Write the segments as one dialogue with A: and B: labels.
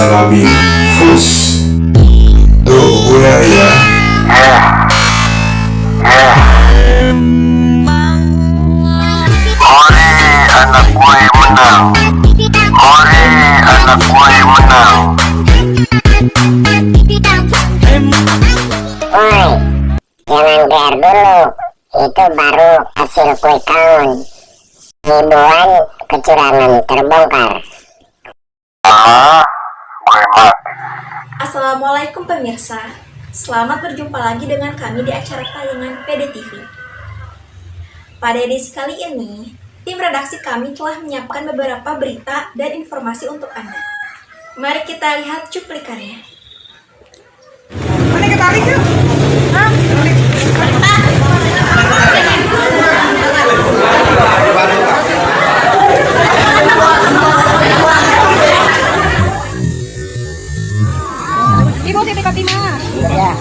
A: salami fus. Tuh punya ya.
B: Hore anak gue menang. Hore anak gue menang.
C: Woi, jangan gear dulu. Itu baru hasil quick count. Ribuan kecurangan terbongkar.
B: Gue mati.
D: Assalamualaikum pemirsa, selamat berjumpa lagi dengan kami di acara tayangan PDTV. Pada edisi kali ini, tim redaksi kami telah menyiapkan beberapa berita dan informasi untuk Anda. Mari kita lihat cuplikannya.
E: Mana ketarik yuk? Hah? Ibu Siti Fatimah. Ya.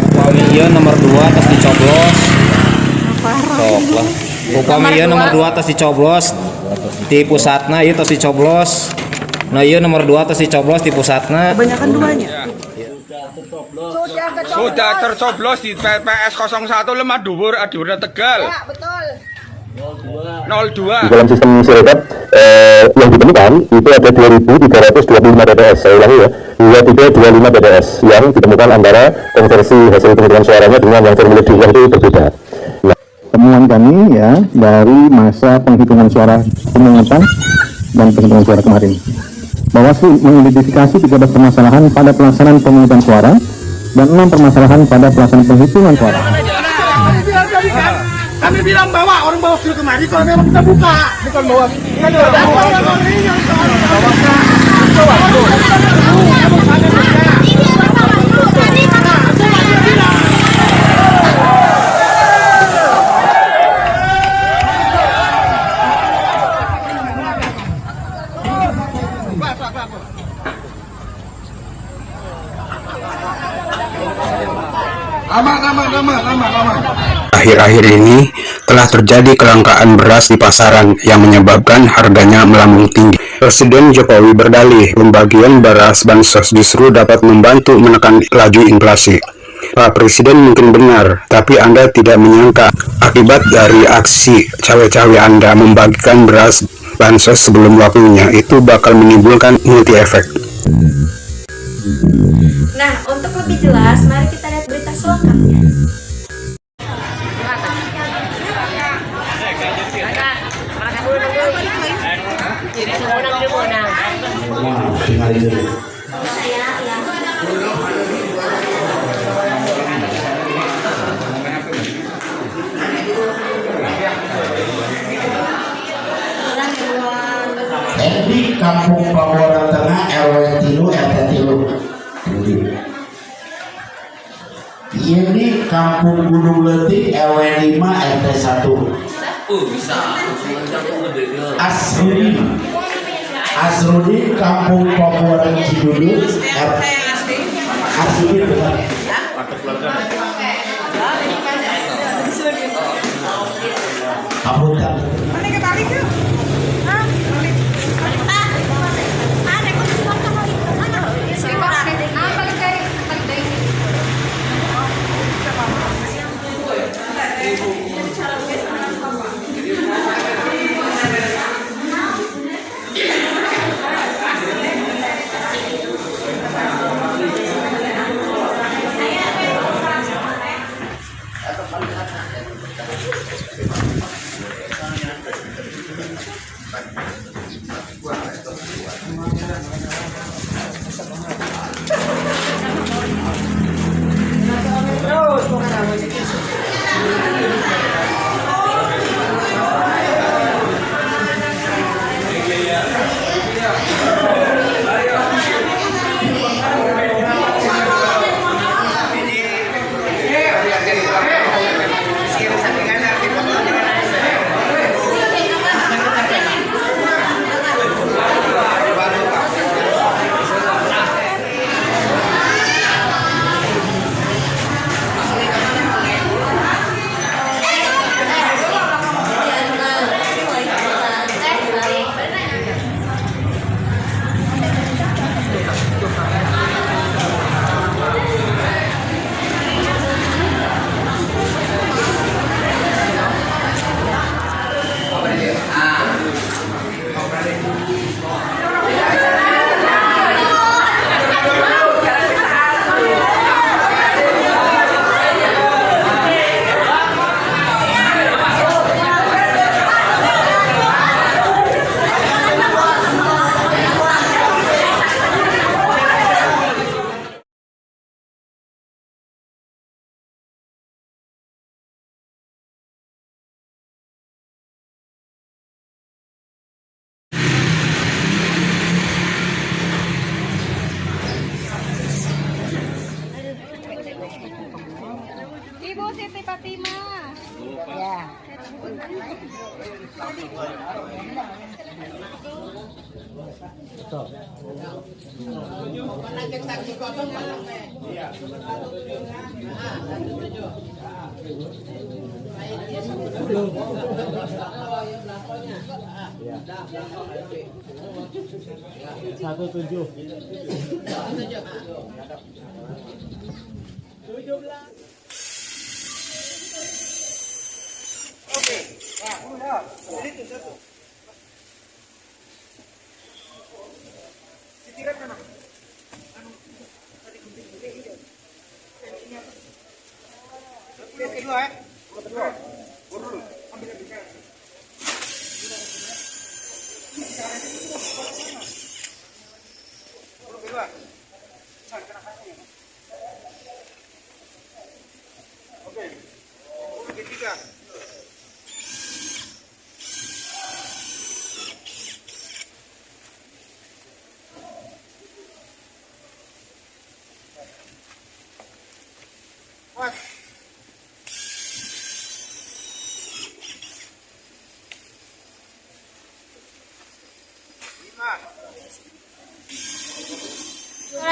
F: Upamiya nomor 2 atas dicoblos. Coklah. Upamiya nomor 2 atas dicoblos. Di pusatna ieu tos dicoblos. Nah ieu nomor 2 atas dicoblos di pusatna.
E: Kebanyakan duanya.
G: Sudah tercoblos di TPS 01 Lemah Dhuwur Adiwurna Tegal.
E: Ya, betul.
G: 02.
H: Di dalam sistem sirekap yang ditemukan itu ada 2.325 DDS, saya ulangi ya, 2325 DDS yang ditemukan antara konversi hasil penghitungan suaranya dengan yang formulir D itu berbeda. Nah, temuan kami ya dari masa penghitungan suara pemungutan dan penghitungan suara kemarin, Bawaslu mengidentifikasi 13 permasalahan pada pelaksanaan pemungutan suara dan 6 permasalahan pada pelaksanaan penghitungan suara.
E: Kami bilang bawa orang Bawaslu kemari, kalau memang kita buka, bukan bawa.
I: Akhir-akhir ini telah terjadi kelangkaan beras di pasaran yang menyebabkan harganya melambung tinggi. Presiden Jokowi berdalih pembagian beras bansos justru dapat membantu menekan laju inflasi. Pak Presiden mungkin benar, tapi Anda tidak menyangka akibat dari aksi cawe-cawe Anda membagikan beras bansos sebelum waktunya itu bakal menimbulkan multi efek.
D: Nah, untuk lebih jelas, mari kita lihat berita selengkapnya.
J: Di Kampung Pamuaran Tengah RW 3 RT 3. Ini Kampung Gunung Letik RW 5 RT 1. Asrudin Kampung Pamuaran Cidudu RT Asrudin benar. Kampung
E: Mana ketarik yuk? Hah?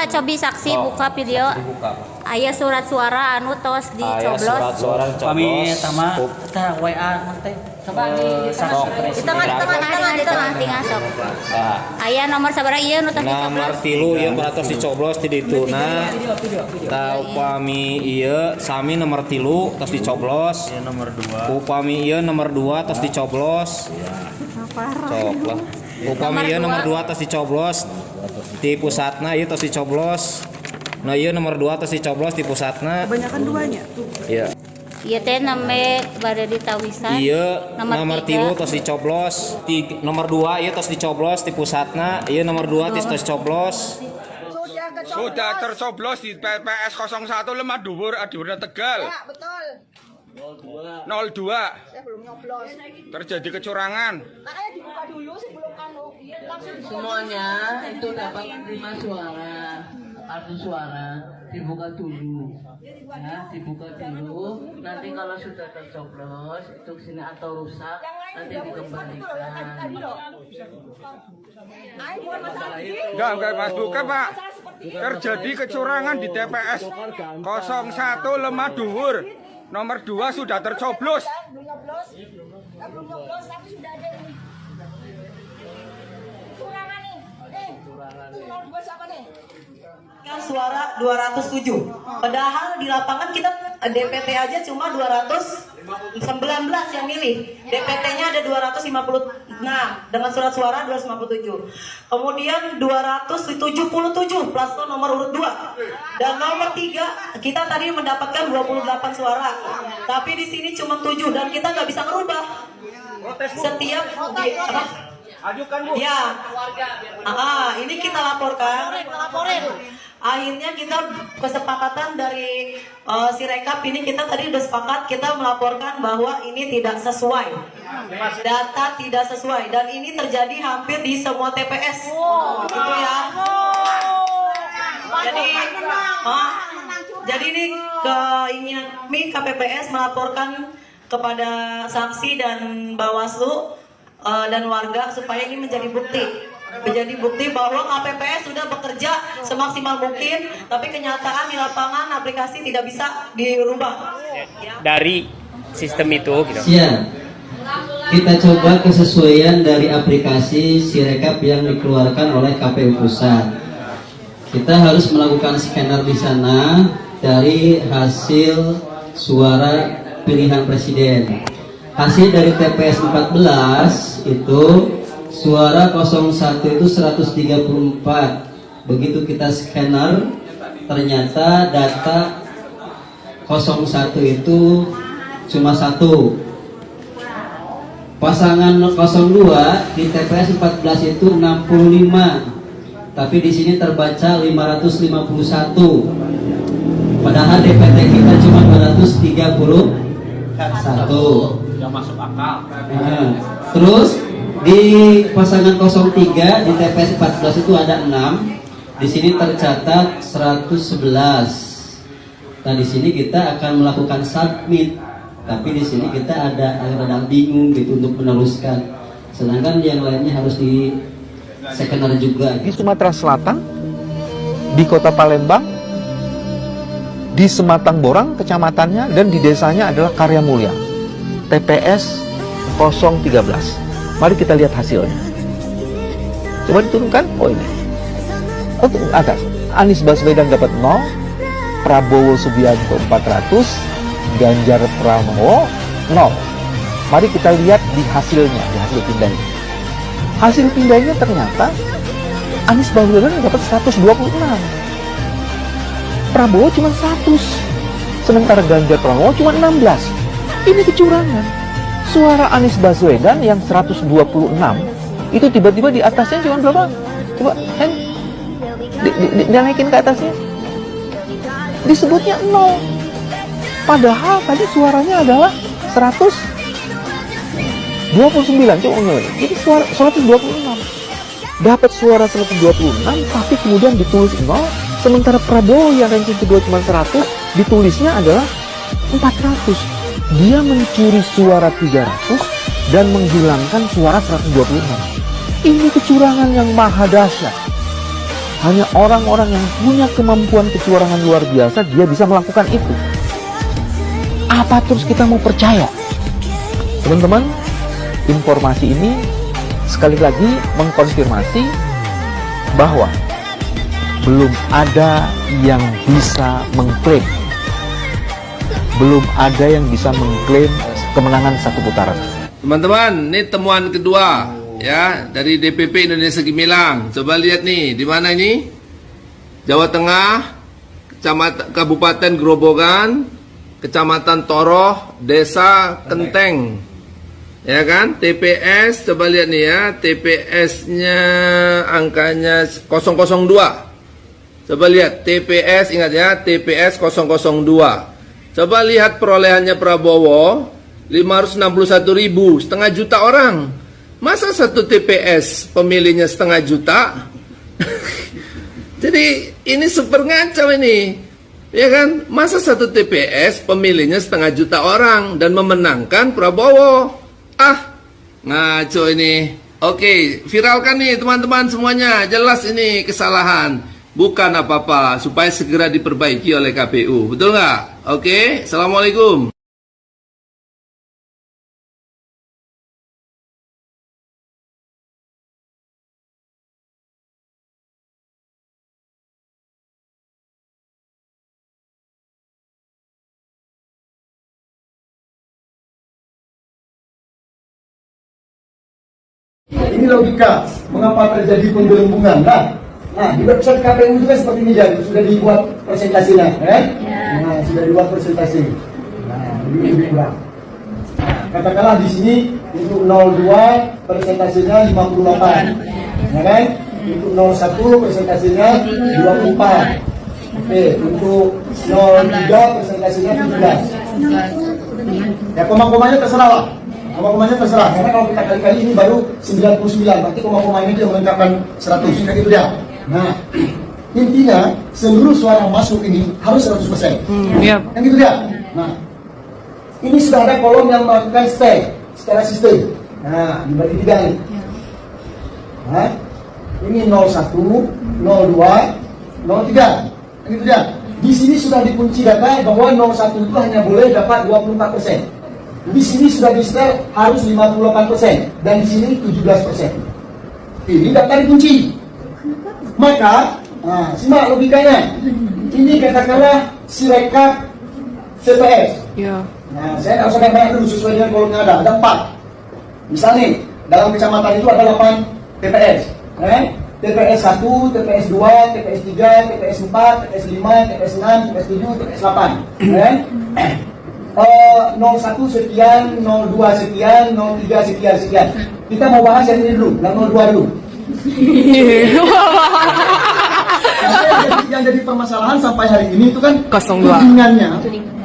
K: Cobi saksi buka video. Aya surat suara anu tos dicoblos.
F: Surat suara
L: Kami tama kita WA nanti. Coba di
K: tengah sok. Aya nomor sabaraha ieu nu tos dicoblos?
F: Nomor 3 ieu tos dicoblos di dituna. Upami ieu sami nomor 3 tos dicoblos.
L: Nomor 2.
F: Upami ieu nomor 2 tos dicoblos. Cok lah. Upami ieu nomor 2 tos dicoblos. Di pusatna ieu tos dicoblos. Nah ieu nomor 2 tos dicoblos di pusatna.
M: Kebanyakan duanya.
F: Iya.
K: Ieu teh name bade ditawisan.
F: Iya, nomor 3 tos dicoblos. Nomor 2 ieu tos dicoblos di pusatna. Ieu nomor 2 tos dicoblos.
G: Sudah tercoblos di TPS 01 Lemah Dhuwur Adiwarna Tegal.
M: Ya, betul.
G: 02.
M: Saya belum nyoblos.
G: Terjadi kecurangan.
M: Makanya dibuka dulu sebelum langsung
L: Semuanya itu dapat menerima suara. Kartu suara dibuka dulu. Ya, dibuka dulu. Nanti kalau sudah tercoblos itu sini atau rusak nanti dikembalikan.
G: Enggak Mas, bukan Pak. Terjadi kecurangan di TPS 01 Lemah Dhuwur. Nomor 2 sudah tercoblos.
M: belum nyoblos tapi sudah ada ini. Curangan nih. Nomor 2 siapa nih?
N: Suara 207. Padahal di lapangan kita DPT aja cuma 219 yang milih. DPT-nya ada 256 dengan surat suara 257. Kemudian 277 paslon nomor urut 2. Dan nomor 3 kita tadi mendapatkan 28 suara. Tapi di sini cuma 7 dan kita nggak bisa merubah. Setiap
G: ajukan Bu.
N: Ya. Ini kita laporkan. Akhirnya kita kesepakatan dari Sirekap ini kita tadi udah sepakat kita melaporkan bahwa ini tidak sesuai. Data tidak sesuai dan ini terjadi hampir di semua TPS. Gitu ya. Jadi ini keinginan kami KPPS melaporkan kepada saksi dan Bawaslu dan warga supaya ini menjadi bukti bahwa KPPS sudah bekerja semaksimal mungkin, tapi kenyataan di lapangan aplikasi tidak bisa dirubah.
O: Dari sistem itu gitu.
P: Ya, kita coba kesesuaian dari aplikasi Sirekap yang dikeluarkan oleh KPU Pusat. Kita harus melakukan scanner di sana dari hasil suara pilihan presiden. Hasil dari TPS 14 itu suara 01 itu 134. Begitu kita scanner ternyata data 01 itu cuma 1. Pasangan 02 di TPS 14 itu 65. Tapi di sini terbaca 551. Padahal DPT kita cuma 231.
L: Yang masuk akal.
P: Terus di pasangan 03 di TPS 14 itu ada 6. Di sini tercatat 111. Nah, di sini kita akan melakukan submit Tapi di sini kita agak bingung gitu untuk meneruskan. Sedangkan yang lainnya harus di skenario juga.
Q: Di Sumatera Selatan, di Kota Palembang, di Sematang Borang kecamatannya, dan di desanya adalah Karya Mulia. TPS 013. Mari kita lihat hasilnya. Coba diturunkan. Oh ini. Oh atas. Anies Baswedan dapat 0, Prabowo Subianto 400, Ganjar Pranowo 0. Mari kita lihat di hasilnya, di hasil pindahnya. Hasil pindahnya ternyata Anies Baswedan dapat 126. Prabowo cuma 100. Sementara Ganjar Pranowo cuma 16. Ini kecurangan. Suara Anies Baswedan yang 126 itu tiba-tiba di atasnya cuma berapa? Coba dinaikin ke atasnya. Disebutnya 0. Padahal tadi suaranya adalah 129. Coba ulangi. Jadi suara 126. Dapat suara 126 tapi kemudian ditulis 0. Sementara Prabowo yang ranking kedua cuma 100, ditulisnya adalah 400. Dia mencuri suara 300 dan menghilangkan suara 126. Ini kecurangan yang maha dahsyat. Hanya orang-orang yang punya kemampuan kecurangan luar biasa, dia bisa melakukan itu. Apa terus kita mau percaya? Teman-teman, informasi ini sekali lagi mengkonfirmasi bahwa belum ada yang bisa mengklaim, belum ada yang bisa mengklaim kemenangan satu putaran.
R: Teman-teman, ini temuan kedua ya dari DPP Indonesia Gemilang. Coba lihat nih, di mana ini? Jawa Tengah, Kabupaten Grobogan, Kecamatan Toroh, Desa Kenteng. Ya kan? TPS, coba lihat nih ya, TPS-nya angkanya 002. Coba lihat TPS, ingat ya, TPS 002. Coba lihat perolehannya Prabowo, 561.000, setengah juta orang. Masa satu TPS pemilihnya setengah juta? Jadi ini super ngaco ini, ya kan? Masa satu TPS pemilihnya setengah juta orang dan memenangkan Prabowo? Ah, ngaco ini. Oke, viralkan nih teman-teman semuanya. Jelas ini kesalahan, bukan apa-apa, supaya segera diperbaiki oleh KPU. Betul nggak? Oke, Assalamualaikum.
E: Ini logika mengapa terjadi penggelembungan. Nah, di website KPU juga seperti ini jadi sudah dibuat presentasinya, kan? Nah, sudah dibuat presentasi. Nah, ini lebih kurang. Nah, katakanlah di sini untuk 02 presentasinya 58, ya kan? Untuk 01 presentasinya 24. Oke, untuk 03 presentasinya 17. Ya, koma-komanya terserah lah. Koma-komanya terserah, karena kalau kita kali-kali ini baru 99, berarti koma-komanya dia melengkapkan 100, kayak gitu dia. Nah, intinya seluruh suara masuk ini harus 100%. Kan gitu dia. Nah, ini sudah ada kolom yang melakukan stay secara sistem. Nah, dibagi 3 nih. Nah, ini 01, 02, 03. Kan gitu dia. Di sini sudah dikunci data bahwa 01 itu hanya boleh dapat 24%. Di sini sudah di-setel harus 58% dan di sini 17%. Ini data dikunci. Maka, nah, simak logikanya. Ini katakanlah Sirekap TPS. Nah, saya nggak usah banyak dulu sesuai dengan kolomnya ada 4. Misalnya dalam kecamatan itu ada 8 TPS. TPS 1, TPS 2, TPS 3, TPS 4, TPS 5, TPS 6, TPS 7, TPS 8. 01 sekian, 02 sekian, 03 sekian. Kita mau bahas yang ini dulu, yang 02 dulu. Yang jadi permasalahan sampai hari ini itu kan 02.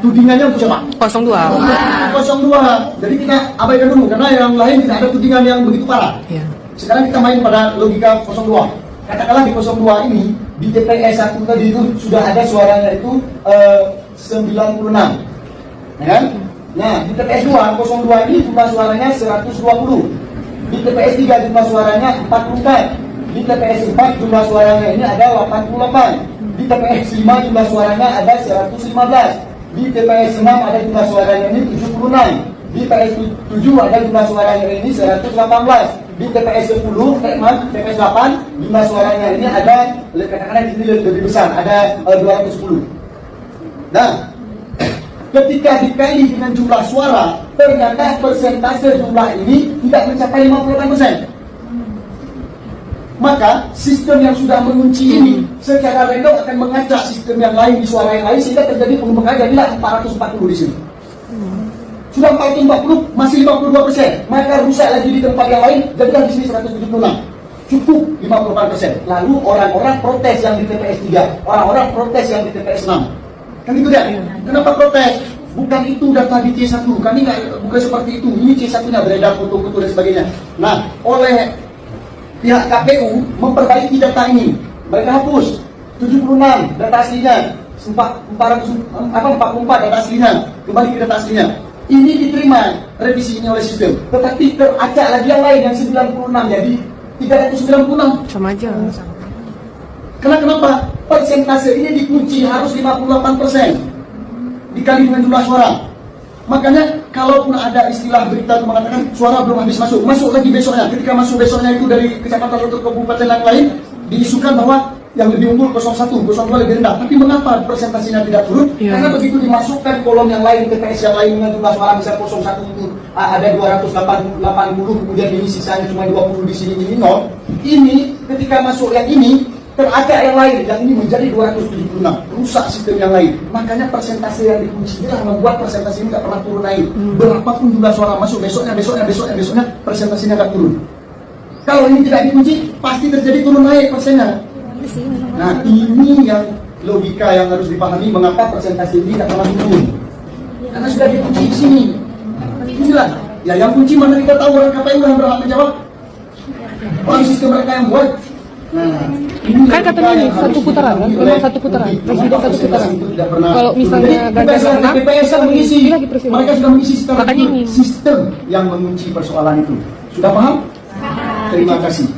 E: Tudingannya untuk siapa? 02. Jadi kita abaikan dulu karena yang lain tidak ada tudingan yang begitu parah. Sekarang kita main pada logika 02. Katakanlah di 02 ini di TPS 1 tadi itu sudah ada suaranya itu 96. Ya kan? Nah, di TPS 2, 02 ini jumlah suaranya 120. Di TPS 3 jumlah suaranya 44. Di TPS 4 jumlah suaranya ini ada 88. Di TPS 5 jumlah suaranya ada 115. Di TPS 6 ada jumlah suaranya ini 76. Di TPS 7 ada jumlah suaranya ini 118. Di TPS 10, TPS 8 jumlah suaranya ini ada, kadang-kadang ini lebih besar, ada 210. Nah, ketika dikali dengan jumlah suara, ternyata persentase jumlah ini tidak mencapai 58%. Maka sistem yang sudah mengunci ini secara random akan mengacak sistem yang lain di suara yang lain sehingga terjadi pengembangan jadilah 440 di sini. Sudah 440 masih 52%, maka rusak lagi di tempat yang lain jadilah di sini 176. Cukup 54%. Lalu orang-orang protes yang di TPS 3, orang-orang protes yang di TPS 6. Kan itu dia. Kenapa protes? Bukan itu data di C1. Kami bukan seperti itu. Ini C1-nya beredar foto-foto dan sebagainya. Nah, oleh pihak KPU memperbaiki data ini. Mereka hapus 76 data aslinya, 44 data aslinya, kembali ke data aslinya. Ini diterima revisi ini oleh sistem, tetapi teracak lagi yang lain yang 96 jadi 396. Sama aja. Kenapa? Persentase ini dikunci harus 58% dikali dengan jumlah suara. Makanya kalaupun ada istilah berita mengatakan suara belum habis masuk lagi besoknya. Ketika masuk besoknya itu dari kecamatan atau kabupaten yang lain diisukan bahwa yang lebih unggul 01, 02 lebih rendah. Tapi mengapa persentasinya tidak turun? Karena begitu dimasukkan kolom yang lain, TPS yang lain dengan jumlah suara misal 01 itu ada 280, kemudian ini sisanya cuma 20 di sini ini 0. Ini ketika masuk yang ini teracak yang lain, yang ini menjadi 276, rusak sistem yang lain. Makanya persentase yang dikunci inilah membuat persentase ini tidak pernah turun naik. Berapapun jumlah suara masuk besoknya, persentasinya tidak turun. Kalau ini tidak dikunci, pasti terjadi turun naik persennya. Nah, ini yang logika yang harus dipahami mengapa persentase ini tidak pernah turun. Karena sudah dikunci di sini. Inilah, ya yang kunci mana kita tahu orang KPU yang berhak menjawab. Orang sistem mereka yang buat. Nah,
S: kan katanya ini satu putaran kan? Memang satu putaran, presiden satu putaran. Kalau misalnya gagal menang,
E: kita mengisi, mereka sudah mengisi
S: katanya ini
E: sistem yang mengunci persoalan itu. Sudah paham? Terima kasih.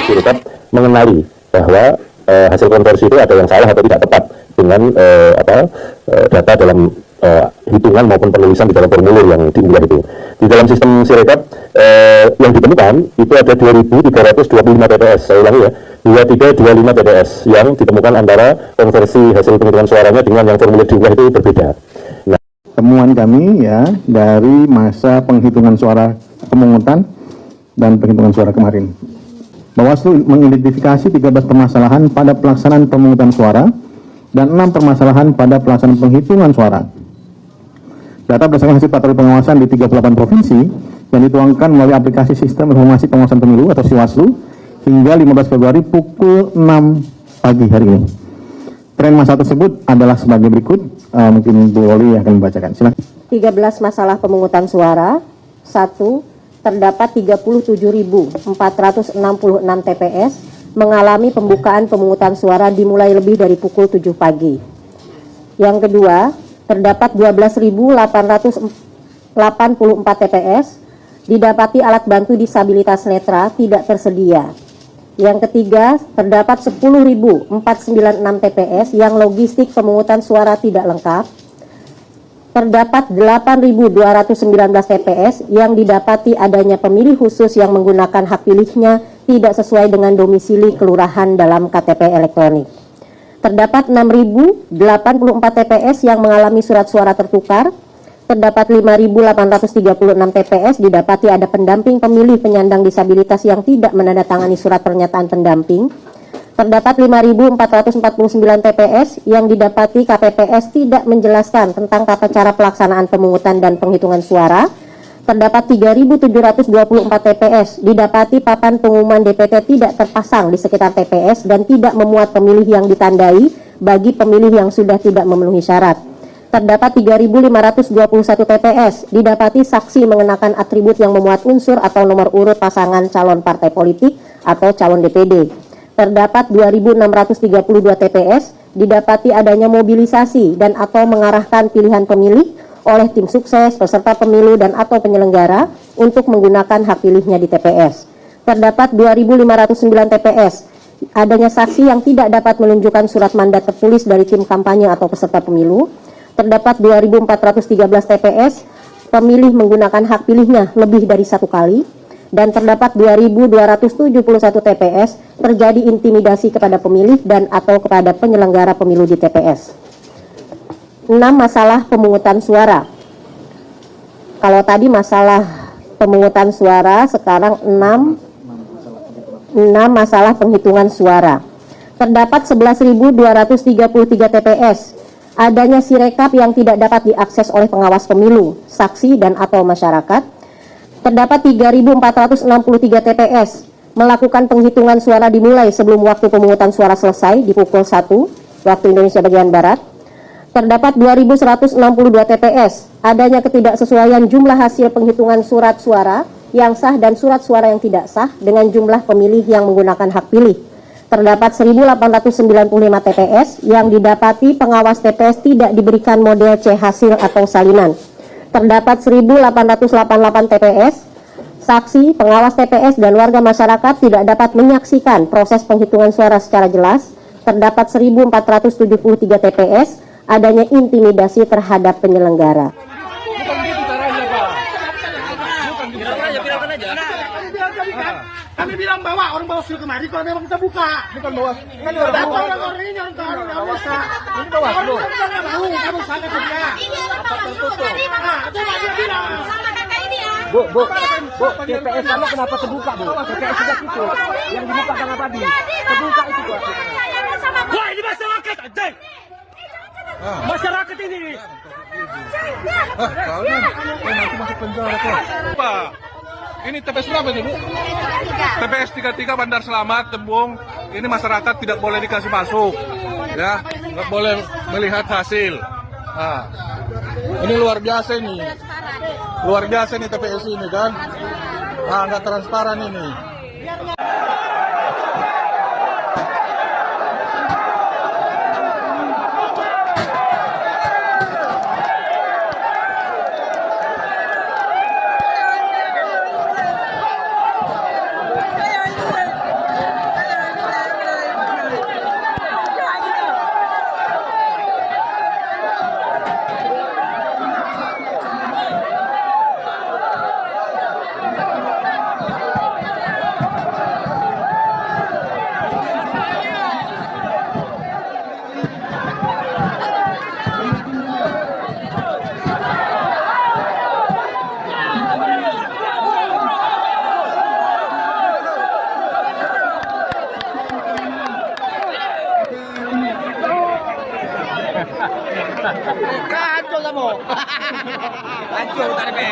H: Sirekap mengenali bahwa hasil konversi itu ada yang salah atau tidak tepat dengan data dalam hitungan maupun penulisan di dalam formulir yang diunggah itu. Di dalam sistem Sirekap yang ditemukan itu ada 2.325 TPS, saya ulangi ya, 2325 TPS yang ditemukan antara konversi hasil penghitungan suaranya dengan yang formulir diunggah itu berbeda. Nah,
T: temuan kami ya dari masa penghitungan suara pemungutan dan penghitungan suara kemarin, Bawaslu mengidentifikasi 13 permasalahan pada pelaksanaan pemungutan suara dan 6 permasalahan pada pelaksanaan penghitungan suara. Data berdasarkan hasil patroli pengawasan di 38 provinsi yang dituangkan melalui aplikasi Sistem Informasi Pengawasan Pemilu atau SIWASLU hingga 15 Februari pukul 6 pagi hari ini. Tren masa tersebut adalah sebagai berikut. Mungkin Bu Oli akan membacakan. Silakan.
U: 13 masalah pemungutan suara. 1. Terdapat 37.466 TPS mengalami pembukaan pemungutan suara dimulai lebih dari pukul 7 pagi. Yang kedua, terdapat 12.884 TPS didapati alat bantu disabilitas netra tidak tersedia. Yang ketiga, terdapat 10.496 TPS yang logistik pemungutan suara tidak lengkap. Terdapat 8.219 TPS yang didapati adanya pemilih khusus yang menggunakan hak pilihnya tidak sesuai dengan domisili kelurahan dalam KTP elektronik. Terdapat 6.084 TPS yang mengalami surat suara tertukar. Terdapat 5.836 TPS didapati ada pendamping pemilih penyandang disabilitas yang tidak menandatangani surat pernyataan pendamping. Terdapat 5.449 TPS yang didapati KPPS tidak menjelaskan tentang tata cara pelaksanaan pemungutan dan penghitungan suara. Terdapat 3.724 TPS didapati papan pengumuman DPT tidak terpasang di sekitar TPS dan tidak memuat pemilih yang ditandai bagi pemilih yang sudah tidak memenuhi syarat. Terdapat 3.521 TPS didapati saksi mengenakan atribut yang memuat unsur atau nomor urut pasangan calon partai politik atau calon DPD. Terdapat 2.632 TPS didapati adanya mobilisasi dan atau mengarahkan pilihan pemilih oleh tim sukses, peserta pemilu, dan atau penyelenggara untuk menggunakan hak pilihnya di TPS. Terdapat 2.509 TPS. Adanya saksi yang tidak dapat menunjukkan surat mandat tertulis dari tim kampanye atau peserta pemilu. Terdapat 2.413 TPS. Pemilih menggunakan hak pilihnya lebih dari 1 kali. Dan terdapat 2.271 TPS terjadi intimidasi kepada pemilih dan atau kepada penyelenggara pemilu di TPS. 6. Masalah pemungutan suara. Kalau tadi masalah pemungutan suara, sekarang 6 masalah penghitungan suara. Terdapat 11.233 TPS. Adanya sirekap yang tidak dapat diakses oleh pengawas pemilu, saksi dan atau masyarakat. Terdapat 3.463 TPS melakukan penghitungan suara dimulai sebelum waktu pemungutan suara selesai di pukul 1 waktu Indonesia bagian Barat. Terdapat 2.162 TPS adanya ketidaksesuaian jumlah hasil penghitungan surat suara yang sah dan surat suara yang tidak sah dengan jumlah pemilih yang menggunakan hak pilih. Terdapat 1.895 TPS yang didapati pengawas TPS tidak diberikan model C hasil atau salinan. Terdapat 1.888 TPS, saksi, pengawas TPS, dan warga masyarakat tidak dapat menyaksikan proses penghitungan suara secara jelas. Terdapat 1.473 TPS, adanya intimidasi terhadap penyelenggara.
E: Kami bilang bawa orang bawa kemari kalau memang kita buka, bukan bawa. Kan orang ini orang nggak bisa. Ini bawa dulu. Kamu sana kerja. Coba dia bilang. Bu, TPS kamu kenapa terbuka, Bu? TPS sudah itu. Yang dibuka sama tadi. Terbuka itu, Bu. Wah, ini masyarakat, anjing. Masyarakat ini. Nanti masuk penjara kok. Pak. Ini TPS berapa ini, Bu? TPS 33 Bandar Selamat, Tembung. Ini masyarakat tidak boleh dikasih masuk, ya, nggak boleh melihat hasil. Nah, ini luar biasa ini, luar biasa nih TPS ini kan, nggak transparan ini. Kacau kamu. Kacau tadi be.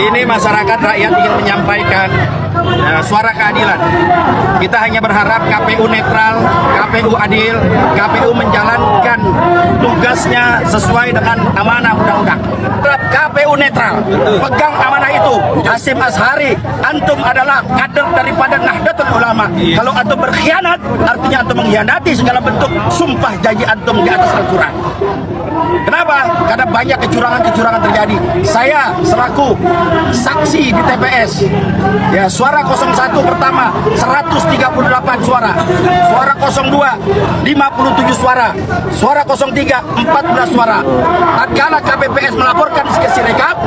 A: Ini masyarakat rakyat ingin menyampaikan suara keadilan. Kita hanya berharap KPU netral, KPU adil, KPU menjalankan tugasnya sesuai dengan amanah undang-undang. KPU netral, pegang amanah itu. Hasyim Asyari, antum adalah kader daripada Nahdlatul Ulama. Kalau antum berkhianat, artinya antum mengkhianati segala bentuk sumpah janji antum di atas Al-Quran. Kenapa? Karena banyak kecurangan-kecurangan terjadi. Saya selaku saksi di TPS, ya, suara 01 pertama 138 suara, suara 02 57 suara, suara 03 14 suara. Tatkala KPPS melaporkan ke Sirekap,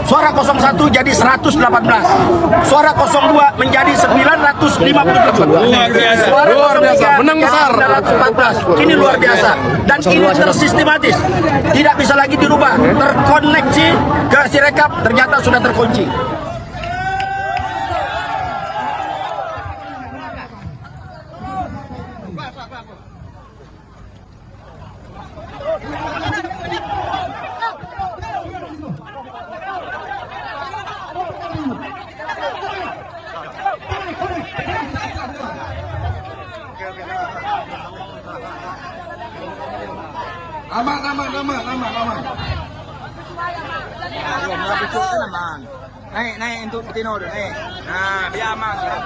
A: suara 01 jadi 118, suara 02 menjadi 957, suara 03 menang besar 914. Ini luar biasa dan ini tersistematis, tidak bisa lagi dirubah. Terkoneksi ke Sirekap, ternyata sudah terkunci.
E: Aman.
G: Naik untuk betina dulu, naik. Nah, biar aman kan.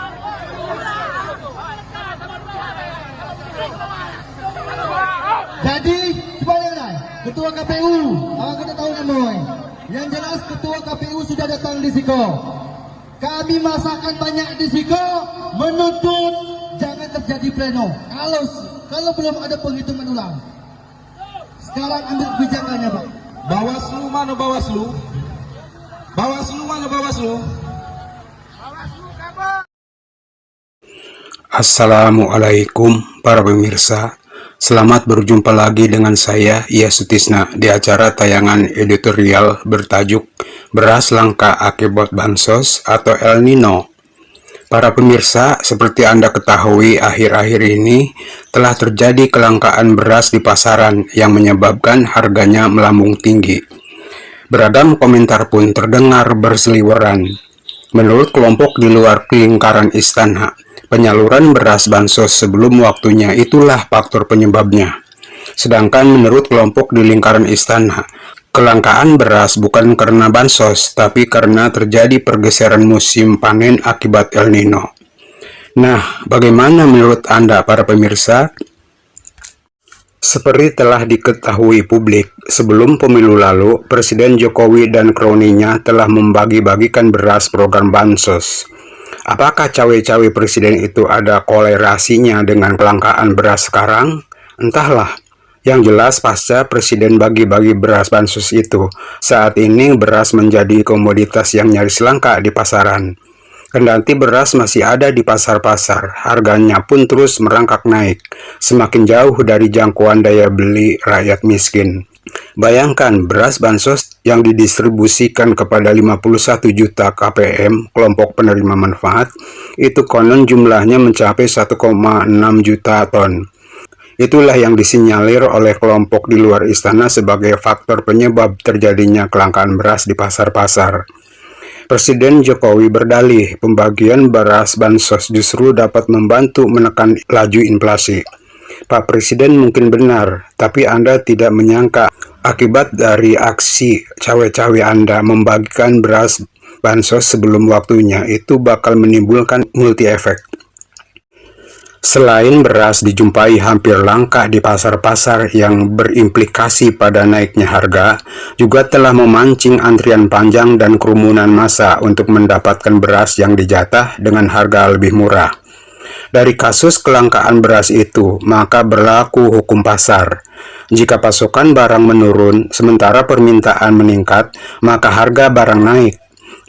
E: Jadi, sebaliknya, Ketua KPU, awak kita tahu namoy. Yang jelas Ketua KPU sudah datang di Siko. Kami masakan banyak di Siko, menuntut jangan terjadi pleno. Kalau belum ada penghitungan ulang. Sekarang ambil kebijakannya, Pak.
G: Bawaslu mana Bawaslu? Bawaslu mana Bawaslu?
I: Assalamualaikum para pemirsa. Selamat berjumpa lagi dengan saya, Ia Sutisna, di acara tayangan editorial bertajuk Beras Langka Akibat Bansos atau El Nino. Para pemirsa, seperti Anda ketahui, akhir-akhir ini telah terjadi kelangkaan beras di pasaran yang menyebabkan harganya melambung tinggi. Beragam komentar pun terdengar berseliweran. Menurut kelompok di luar lingkaran istana, penyaluran beras bansos sebelum waktunya itulah faktor penyebabnya. Sedangkan menurut kelompok di lingkaran istana, kelangkaan beras bukan karena bansos, tapi karena terjadi pergeseran musim panen akibat El Nino. Nah, bagaimana menurut Anda para pemirsa? Seperti telah diketahui publik, sebelum pemilu lalu, Presiden Jokowi dan kroninya telah membagi-bagikan beras program bansos. Apakah cawe-cawe presiden itu ada kolerasinya dengan kelangkaan beras sekarang? Entahlah. Yang jelas pasca presiden bagi-bagi beras bansos itu, saat ini beras menjadi komoditas yang nyaris langka di pasaran. Kendati beras masih ada di pasar-pasar, harganya pun terus merangkak naik, semakin jauh dari jangkauan daya beli rakyat miskin. Bayangkan beras bansos yang didistribusikan kepada 51 juta KPM, kelompok penerima manfaat, itu konon jumlahnya mencapai 1,6 juta ton. Itulah yang disinyalir oleh kelompok di luar istana sebagai faktor penyebab terjadinya kelangkaan beras di pasar-pasar. Presiden Jokowi berdalih pembagian beras bansos justru dapat membantu menekan laju inflasi. Pak Presiden mungkin benar, tapi Anda tidak menyangka akibat dari aksi cawe-cawe Anda membagikan beras bansos sebelum waktunya itu bakal menimbulkan multi efek. Selain beras dijumpai hampir langka di pasar-pasar yang berimplikasi pada naiknya harga, juga telah memancing antrian panjang dan kerumunan massa untuk mendapatkan beras yang dijatah dengan harga lebih murah. Dari kasus kelangkaan beras itu, maka berlaku hukum pasar. Jika pasokan barang menurun, sementara permintaan meningkat, maka harga barang naik.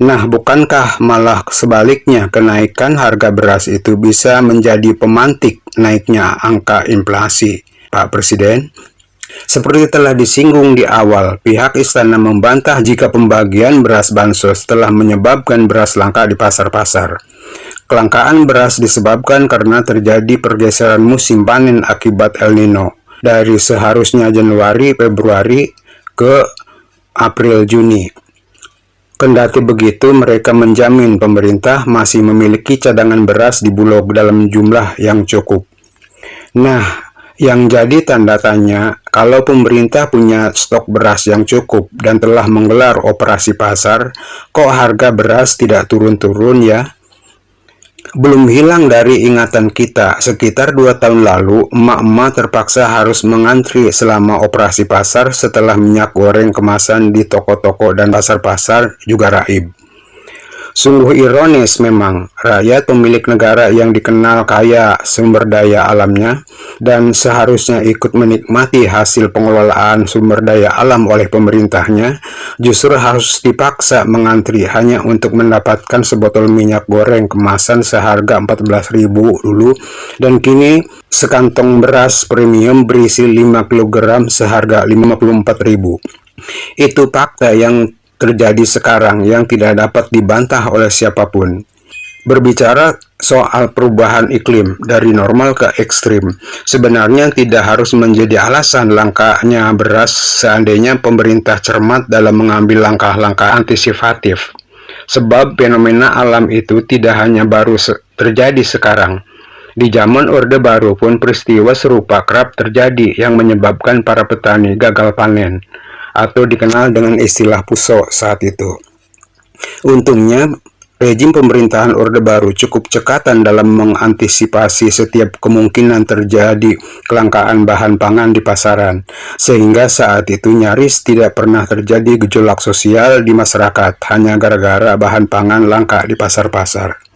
I: Nah, bukankah malah sebaliknya kenaikan harga beras itu bisa menjadi pemantik naiknya angka inflasi, Pak Presiden? Seperti telah disinggung di awal, pihak istana membantah jika pembagian beras bansos telah menyebabkan beras langka di pasar-pasar. Kelangkaan beras disebabkan karena terjadi pergeseran musim panen akibat El Nino dari seharusnya Januari, Februari ke April, Juni. Kendati begitu, mereka menjamin pemerintah masih memiliki cadangan beras di Bulog dalam jumlah yang cukup. Nah, yang jadi tanda tanya, kalau pemerintah punya stok beras yang cukup dan telah menggelar operasi pasar, kok harga beras tidak turun-turun ya? Belum hilang dari ingatan kita, sekitar 2 tahun lalu, emak-emak terpaksa harus mengantri selama operasi pasar setelah minyak goreng kemasan di toko-toko dan pasar-pasar juga raib. Sungguh ironis memang, rakyat pemilik negara yang dikenal kaya sumber daya alamnya dan seharusnya ikut menikmati hasil pengelolaan sumber daya alam oleh pemerintahnya, justru harus dipaksa mengantri hanya untuk mendapatkan sebotol minyak goreng kemasan seharga 14.000 dulu, dan kini sekantong beras premium berisi 5 kg seharga 54.000. Itu fakta yang terjadi sekarang yang tidak dapat dibantah oleh siapapun. Berbicara soal perubahan iklim dari normal ke ekstrim, sebenarnya tidak harus menjadi alasan langkanya beras seandainya pemerintah cermat dalam mengambil langkah-langkah antisipatif. Sebab fenomena alam itu tidak hanya baru terjadi sekarang. Di zaman Orde Baru pun peristiwa serupa kerap terjadi yang menyebabkan para petani gagal panen. atau dikenal dengan istilah PUSO saat itu. Untungnya, rejim pemerintahan Orde Baru cukup cekatan dalam mengantisipasi setiap kemungkinan terjadi kelangkaan bahan pangan di pasaran, sehingga saat itu nyaris tidak pernah terjadi gejolak sosial di masyarakat hanya gara-gara bahan pangan langka di pasar-pasar.